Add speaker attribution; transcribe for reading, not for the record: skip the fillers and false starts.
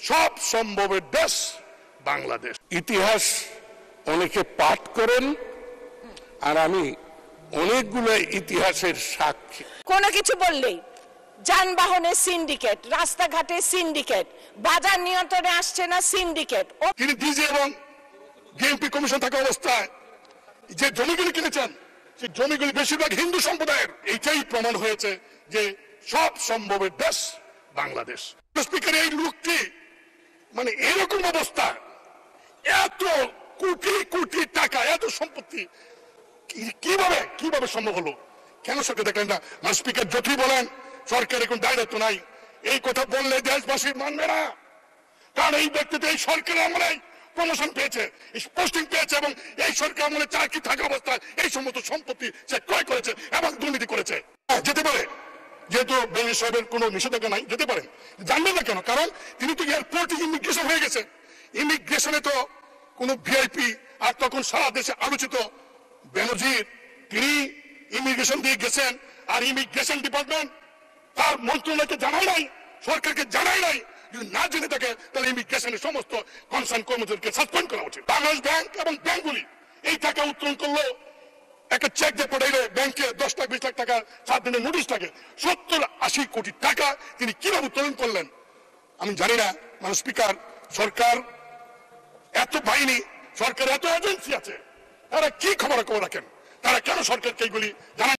Speaker 1: সব সম্ভবের দেশ বাংলাদেশ। ইতিহাস অনেকে পাঠ করেন, আর আমি অনেকগুলো ইতিহাসের সাক্ষী।
Speaker 2: কোনো কিছু বললেই যানবাহনের সিন্ডিকেট, রাস্তাঘাটের সিন্ডিকেট, বাজার নিয়ন্ত্রণে আসছে না সিন্ডিকেট।
Speaker 1: তিনি ডিজি এবং বিএনপি কমিশন থাকা অবস্থায় যে জমিগুলি কিনেছেন, সেই জমিগুলি বেশিরভাগ হিন্দু সম্প্রদায়ের। এইটাই প্রমাণ হয়েছে যে সব সম্ভবের দেশ বাংলাদেশ। স্পিকার, এই লোকটি মানে এরকম অবস্থা, এত কোটি কোটি টাকা, এত সম্পত্তি কিভাবে সম্ভব হলো? কেন সরকার দেখলেন না? মানে স্পিকার যতই বলেন সরকার এখন দায়িত্ব নাই, এই কথা বললে দেশবাসী মানবে না। কারণ এই ব্যক্তিতে এই সরকারের আমলে প্রমোশন পেয়েছে, পোস্টিং পেয়েছে, এবং এই সরকার আমলে চাকরি থাকা অবস্থায় এই সমস্ত সম্পত্তি সে ক্রয় করেছে এবং দুর্নীতি করেছে। যেতে পারে, যেহেতু বেনজির সাহেবের কোনো নিষেধাজ্ঞা নাই, যেতে পারেন। জানবেন না কেন? কারণ তিনি তো এয়ারপোর্টে ইমিগ্রেশন হয়ে গেছে। ইমিগ্রেশনে তো কোনো ভিআইপি, আর তখন সারা দেশে আলোচিত বেনজির, তিনি ইমিগ্রেশন দিয়ে গেছেন, আর ইমিগ্রেশন ডিপার্টমেন্ট তার মন্ত্রণালয়কে জানায় নাই, সরকারকে জানায় নাই। যদি না জেনে থাকে তাহলে ইমিগ্রেশনের সমস্ত কনসার্ন কর্মচারীকে সাসপেন্ড করা উচিত। বাংলাদেশ ব্যাংক এবং ব্যাংকগুলি এই টাকা উত্তোলন করলো, একটা চেক দিয়ে পাঠাইলে ব্যাংকে 10 লাখ 20 লাখ টাকা 7 দিনের নোটিশ থাকে। 70-80 কোটি টাকা তিনি কিভাবে উত্তোলন করলেন আমি জানি না। মানে স্পিকার, সরকার এত বাহিনী, সরকার এত এজেন্সি আছে, তারা কি খবর রাখেন? তারা কেন সরকারকে এইগুলি জানান?